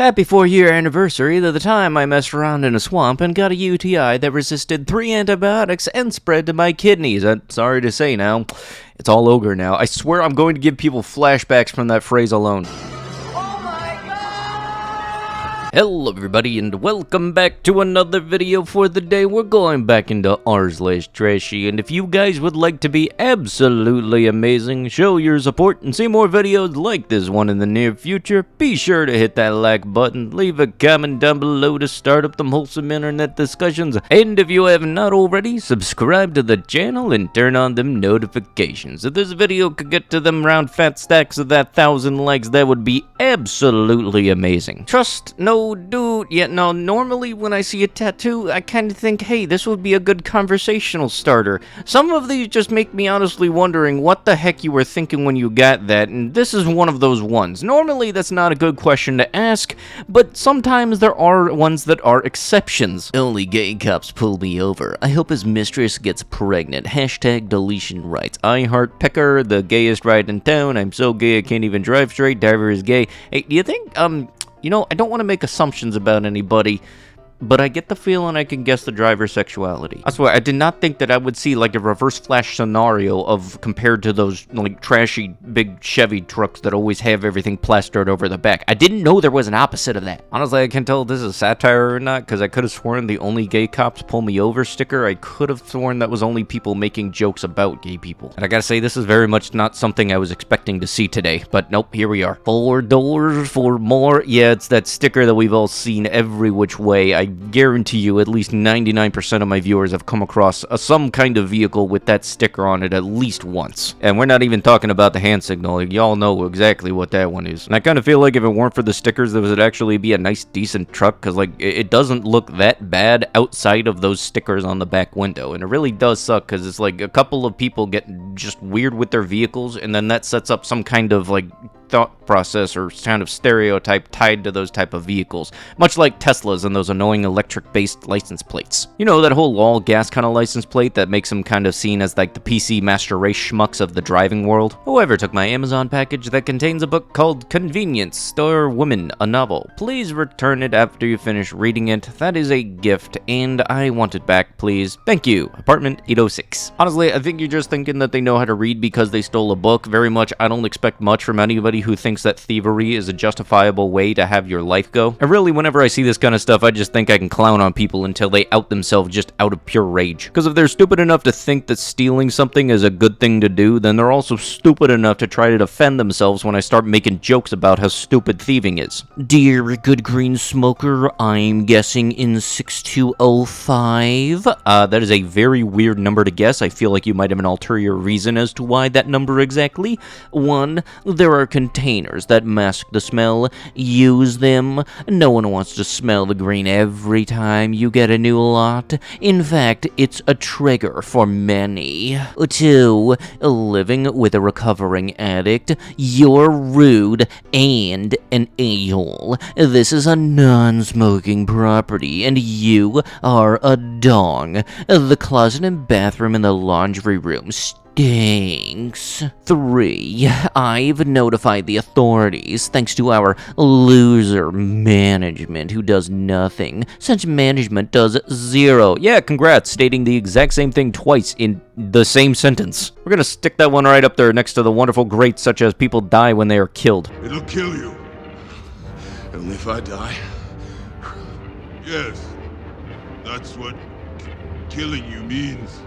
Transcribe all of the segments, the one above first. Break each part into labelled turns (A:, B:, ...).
A: Happy 4-year anniversary to the time I messed around in a swamp and got a UTI that resisted 3 antibiotics and spread to my kidneys. I'm sorry to say now, it's all over now. I swear I'm going to give people flashbacks from that phrase alone. Hello everybody and welcome back to another video for the day. We're going back into r/trashy, and if you guys would like to be absolutely amazing, show your support, and see more videos like this one in the near future, be sure to hit that like button, leave a comment down below to start up them wholesome internet discussions, and if you have not already, subscribe to the channel and turn on them notifications. If this video could get to them round fat stacks of that 1,000 likes, that would be absolutely amazing. Trust no dude. Yeah, no, normally when I see a tattoo, I kind of think, hey, this would be a good conversational starter. Some of these just make me honestly wondering what the heck you were thinking when you got that, and this is one of those ones. Normally, that's not a good question to ask, but sometimes there are ones that are exceptions. Only gay cops pull me over. I hope his mistress gets pregnant. Hashtag deletion rights. I heart Pecker, the gayest ride in town. I'm so gay I can't even drive straight. Driver is gay. Hey, do you think, you know, I don't want to make assumptions about anybody, but I get the feeling I can guess the driver's sexuality. I swear, I did not think that I would see, like, a reverse flash scenario of compared to those, like, trashy big Chevy trucks that always have everything plastered over the back. I didn't know there was an opposite of that. Honestly, I can't tell if this is satire or not, because I could have sworn the only gay cops pull me over sticker, I could have sworn that was only people making jokes about gay people. And I gotta say, this is very much not something I was expecting to see today, but nope, here we are. 4 doors for more. Yeah, it's that sticker that we've all seen every which way. I guarantee you at least 99% of my viewers have come across some kind of vehicle with that sticker on it at least once. And we're not even talking about the hand signal. Y'all know exactly what that one is. And I kind of feel like if it weren't for the stickers, there would actually be a nice, decent truck, because, like, it doesn't look that bad outside of those stickers on the back window. And it really does suck, because it's like a couple of people get just weird with their vehicles, and then that sets up some kind of, like, thought process or kind of stereotype tied to those type of vehicles, much like Teslas and those annoying electric-based license plates. You know, that whole all-gas kind of license plate that makes them kind of seen as like the PC Master Race schmucks of the driving world? Whoever took my Amazon package that contains a book called Convenience Store Woman, a novel. Please return it after you finish reading it. That is a gift, and I want it back, please. Thank you. Apartment 806. Honestly, I think you're just thinking that they know how to read because they stole a book. Very much, I don't expect much from anybody who thinks that thievery is a justifiable way to have your life go. And really, whenever I see this kind of stuff, I just think I can clown on people until they out themselves just out of pure rage. Because if they're stupid enough to think that stealing something is a good thing to do, then they're also stupid enough to try to defend themselves when I start making jokes about how stupid thieving is. Dear good green smoker, I'm guessing in 6205. That is a very weird number to guess. I feel like you might have an ulterior reason as to why that number exactly. 1. There are containers that mask the smell. Use them. No one wants to smell the green every time you get a new lot. In fact, it's a trigger for many. 2. Living with a recovering addict. You're rude and an a-hole. This is a non-smoking property, and you are a dong. The closet and bathroom and the laundry room stinks. 3. I've notified the authorities thanks to our loser management who does nothing. Since management does 0. Yeah, congrats, stating the exact same thing twice in the same sentence. We're gonna stick that one right up there next to the wonderful greats such as people die when they are killed.
B: It'll kill you. Only if I die. Yes, that's what killing you means.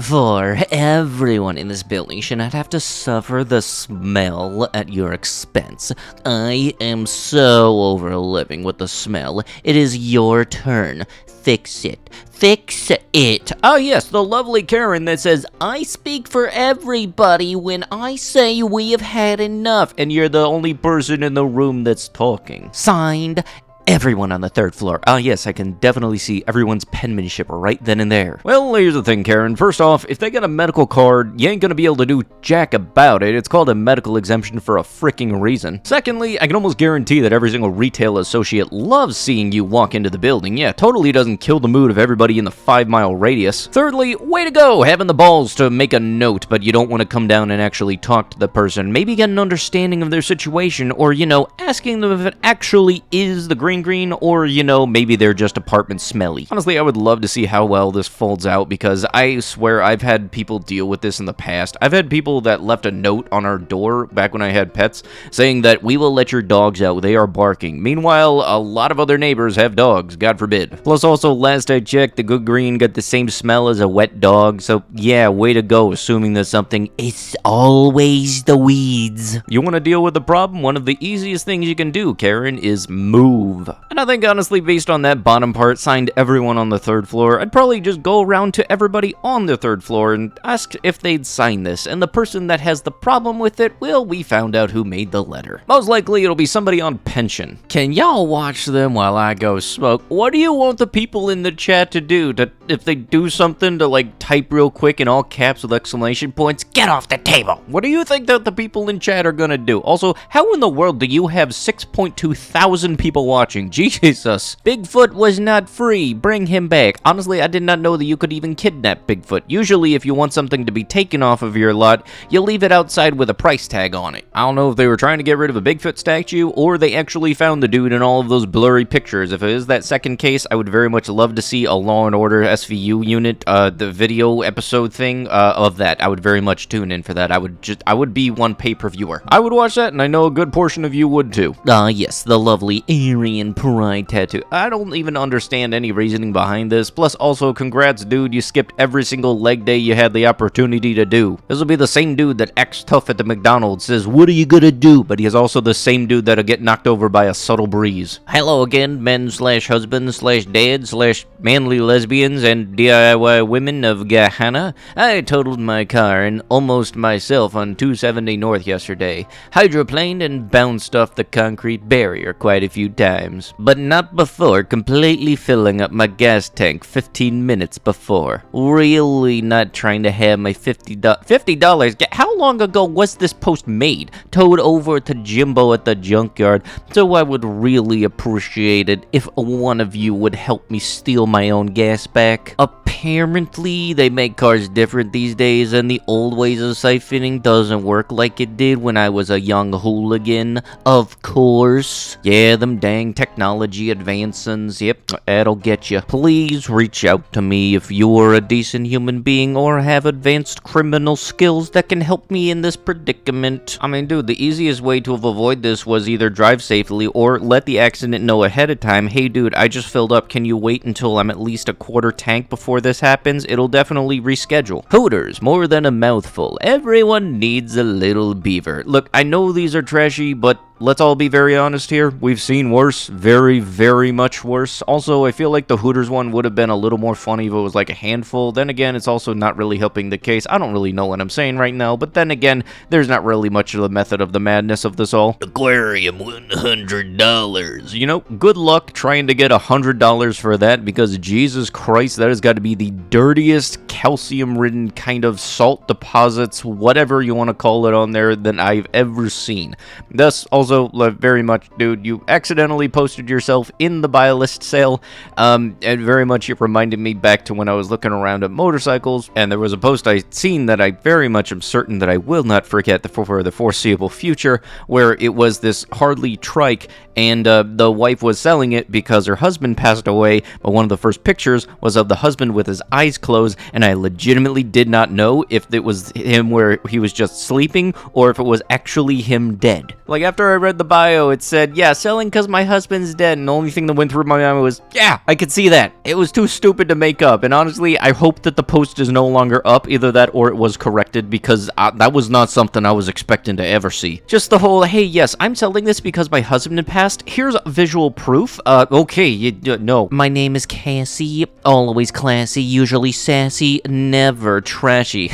A: 4. Everyone in this building should not have to suffer the smell at your expense. I am so over living with the smell. It is your turn. Fix it. Fix it. Oh yes, the lovely Karen that says, I speak for everybody when I say we have had enough, and you're the only person in the room that's talking. Signed, everyone on the 3rd floor. Ah, yes, I can definitely see everyone's penmanship right then and there. Well, here's the thing, Karen. First off, if they got a medical card, you ain't gonna be able to do jack about it. It's called a medical exemption for a freaking reason. Secondly, I can almost guarantee that every single retail associate loves seeing you walk into the building. Yeah, totally doesn't kill the mood of everybody in the 5-mile radius. Thirdly, way to go, having the balls to make a note, but you don't want to come down and actually talk to the person. Maybe get an understanding of their situation, or, you know, asking them if it actually is the green, or, you know, maybe they're just apartment smelly. Honestly, I would love to see how well this folds out, because I swear I've had people deal with this in the past. I've had people that left a note on our door back when I had pets saying that we will let your dogs out, they are barking. Meanwhile, a lot of other neighbors have dogs, God forbid. Plus also, last I checked, the good green got the same smell as a wet dog, so yeah, way to go assuming that something is always the weeds. You want to deal with the problem? One of the easiest things you can do, Karen, is move. And I think honestly, based on that bottom part, signed everyone on the 3rd floor, I'd probably just go around to everybody on the 3rd floor and ask if they'd sign this, and the person that has the problem with it, well, we found out who made the letter. Most likely it'll be somebody on pension. Can y'all watch them while I go smoke? What do you want the people in the chat to do? If they do something to like type real quick in all caps with exclamation points, get off the table. What do you think that the people in chat are gonna do? Also, how in the world do you have 6.2 thousand people watching? Jesus. Bigfoot was not free. Bring him back. Honestly, I did not know that you could even kidnap Bigfoot. Usually, if you want something to be taken off of your lot, you leave it outside with a price tag on it. I don't know if they were trying to get rid of a Bigfoot statue, or they actually found the dude in all of those blurry pictures. If it is that second case, I would very much love to see a Law & Order SVU unit, the video episode thing of that. I would very much tune in for that. I would be one pay-per-viewer. I would watch that, and I know a good portion of you would too. Yes, the lovely Aryan pride tattoo. I don't even understand any reasoning behind this. Plus, also, congrats, dude. You skipped every single leg day you had the opportunity to do. This will be the same dude that acts tough at the McDonald's, says, "What are you gonna do?" But he is also the same dude that'll get knocked over by a subtle breeze. Hello again, men/husbands/dads/manly lesbians and DIY women of Gahana. I totaled my car and almost myself on 270 North yesterday. Hydroplaned and bounced off the concrete barrier quite a few times, but not before completely filling up my gas tank 15 minutes before. Really not trying to have my $50. How long ago was this post made? Towed over to Jimbo at the junkyard, so I would really appreciate it if one of you would help me steal my own gas back. Apparently, they make cars different these days, and the old ways of siphoning doesn't work like it did when I was a young hooligan. Of course. Yeah, them dang technology advancements. Yep, that'll get you. Please reach out to me if you're a decent human being or have advanced criminal skills that can help me in this predicament. I mean, dude, the easiest way to avoid this was either drive safely or let the accident know ahead of time. Hey, dude, I just filled up. Can you wait until I'm at least a quarter tank before this happens? It'll definitely reschedule. Hooters, more than a mouthful. Everyone needs a little beaver. Look, I know these are trashy, but let's all be very honest here. We've seen worse. Very, very much worse. Also, I feel like the Hooters one would have been a little more funny if it was like a handful. Then again, it's also not really helping the case. I don't really know what I'm saying right now, but then again, there's not really much of the method of the madness of this all. Aquarium, $100. You know, good luck trying to get $100 for that, because Jesus Christ, that has got to be the dirtiest calcium-ridden kind of salt deposits, whatever you want to call it on there, than I've ever seen. Thus, also, very much, dude, you accidentally posted yourself in the buy list sale, and very much it reminded me back to when I was looking around at motorcycles, and there was a post I'd seen that I very much am certain that I will not forget for the foreseeable future, where it was this Harley trike, and the wife was selling it because her husband passed away, but one of the first pictures was of the husband with his eyes closed, and I legitimately did not know if it was him where he was just sleeping, or if it was actually him dead. Like, after I read the bio, it said, yeah, selling because my husband's dead, and the only thing that went through my mind was, yeah, I could see that. It was too stupid to make up, and honestly, I hope that the post is no longer up, either that or it was corrected, because that was not something I was expecting to ever see. Just the whole, hey, yes, I'm selling this because my husband had passed, here's visual proof. Okay, no. My name is Cassie, always classy, usually sassy, never trashy.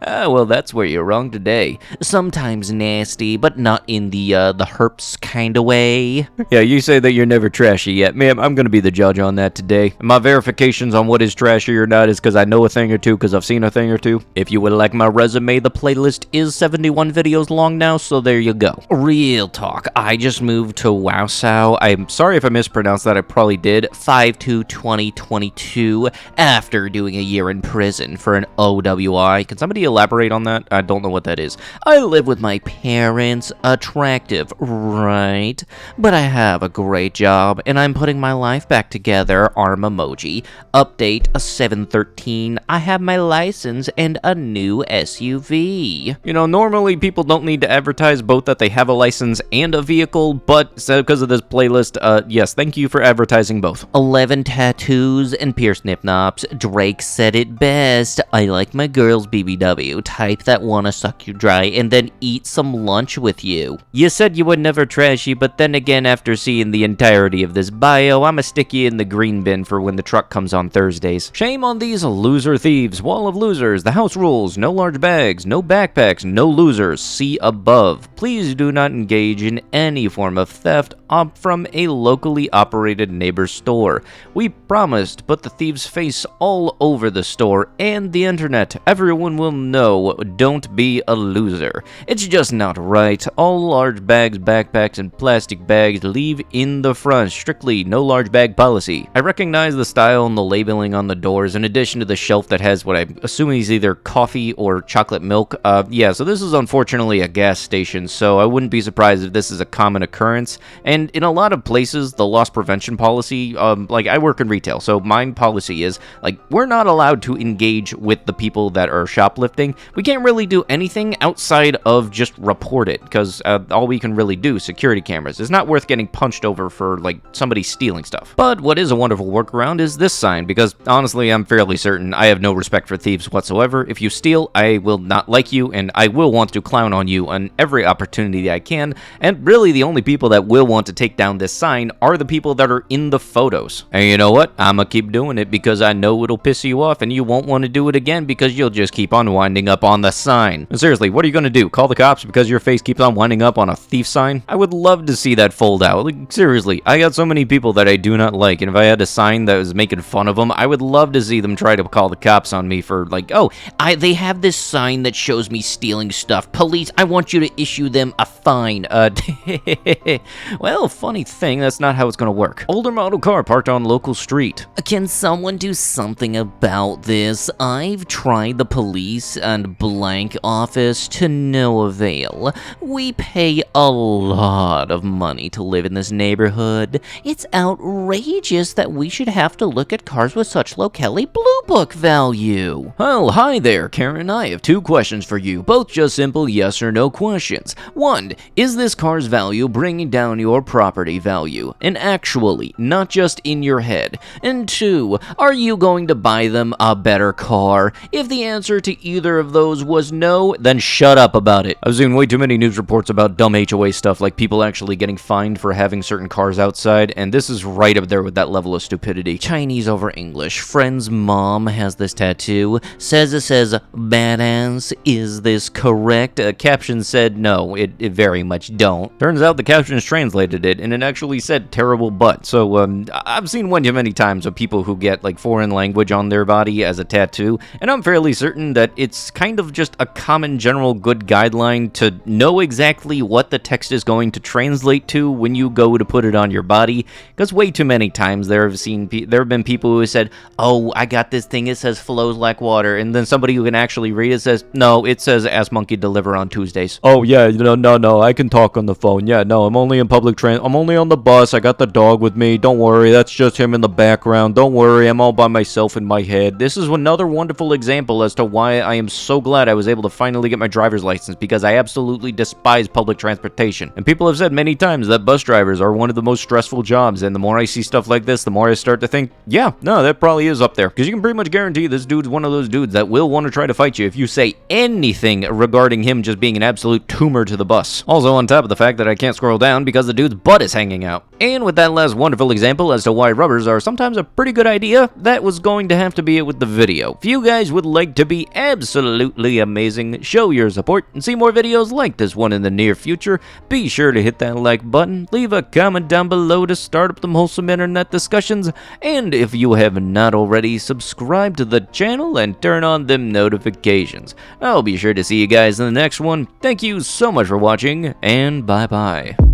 A: Well, that's where you're wrong today. Sometimes nasty, but not in the herps kind of way. Yeah, you say that you're never trashy yet. Ma'am, I'm gonna be the judge on that today. And my verifications on what is trashy or not is because I know a thing or two, because I've seen a thing or two. If you would like my resume, the playlist is 71 videos long now, so there you go. Real talk, I just moved to Wausau. I'm sorry if I mispronounced that, I probably did. 5/2/2022, after doing a year in prison for an OWI. Can somebody elaborate on that? I don't know what that is. I live with my parents. Attractive, right? But I have a great job, and I'm putting my life back together. Arm emoji. Update 7/13. I have my license and a new SUV. You know, normally people don't need to advertise both that they have a license and a vehicle, but because of this playlist, yes, thank you for advertising both. 11 tattoos and pierced nip-nops. Drake said it best. I like my girls BBW, type that wanna suck you dry and then eat some lunch with you. You said you were never trashy, but then again, after seeing the entirety of this bio, I'ma stick you in the green bin for when the truck comes on Thursdays. Shame on these loser thieves. Wall of losers. The house rules. No large bags. No backpacks. No losers. See above. Please do not engage in any form of theft from a locally operated neighbor's store. We promised, but the thieves face all over the store and the internet. Everyone will know. Don't be a loser. It's just not right. All large bags, backpacks, and plastic bags leave in the front. Strictly no large bag policy. I recognize the style and the labeling on the doors, in addition to the shelf that has what I'm assuming is either coffee or chocolate milk. Yeah, so this is unfortunately a gas station, so I wouldn't be surprised if this is a common occurrence. And in a lot of places, the loss prevention policy, like I work in retail, so my policy is, like, we're not allowed to engage with the people that are shoplifting. We can't really do anything outside of just report it, because all we can really do, security cameras. It's not worth getting punched over for, like, somebody stealing stuff. But what is a wonderful workaround is this sign, because honestly, I'm fairly certain I have no respect for thieves whatsoever. If you steal, I will not like you, and I will want to clown on you on every opportunity I can, and really the only people that will want to take down this sign are the people that are in the photos. And you know what? I'ma keep doing it because I know it'll piss you off, and you won't want to do it again because you'll just keep on winding up on the sign. And seriously, what are you gonna do? Call the cops because your face keeps on winding up on a thief sign? I would love to see that fold out. Like, seriously, I got so many people that I do not like, and if I had a sign that was making fun of them, I would love to see them try to call the cops on me for, like, oh, they have this sign that shows me stealing stuff. Police, I want you to issue them a fine. Well, funny thing, that's not how it's gonna work. Older model car parked on local street. Can someone do something about this? I've tried the police and blank office to no avail. We pay a lot of money to live in this neighborhood. It's outrageous that we should have to look at cars with such low Kelly Blue Book value. Well, hi there, Karen. I have two questions for you, both just simple yes or no questions. One, is this car's value bringing down your property value? And actually, not just in your head. And two, are you going to buy them a better car? If the answer to either of those was no, then shut up about it. I've seen way too many news reports about dumb HOA stuff, like people actually getting fined for having certain cars outside, and this is right up there with that level of stupidity. Chinese over English. Friend's mom has this tattoo. Says badass. Is this correct? Caption said no, it very much don't. Turns out the captions translated it, and it actually said terrible butt. So I've seen one too many times of people who get like foreign language on their body as a tattoo, and I'm fairly certain that it's kind of just a common general good guideline to know exactly what the text is going to translate to when you go to put it on your body, because way too many times there have been people who have said, oh, I got this thing, it says flows like water, and then somebody who can actually read it says, no, it says ass monkey deliver on Tuesdays. Oh yeah, no, I can talk on the phone. Yeah, no, I'm only in I'm only on the bus, I got the dog with me, don't worry, that's just him in the background, don't worry, I'm all by myself in my head. This is another wonderful example as to why I am so glad I was able to finally get my driver's license, because I absolutely despise public transportation. And people have said many times that bus drivers are one of the most stressful jobs, and the more I see stuff like this, the more I start to think, yeah, no, that probably is up there. Because you can pretty much guarantee this dude's one of those dudes that will want to try to fight you if you say anything regarding him just being an absolute tumor to the bus. Also, on top of the fact that I can't scroll down because the dude's butt is hanging out. And with that last wonderful example as to why rubbers are sometimes a pretty good idea, that was going to have to be it with the video. If you guys would like to be absolutely amazing, show your support and see more videos like this one in the near near future, be sure to hit that like button, leave a comment down below to start up them wholesome internet discussions, and if you have not already, subscribe to the channel and turn on them notifications. I'll be sure to see you guys in the next one. Thank you so much for watching, and bye-bye.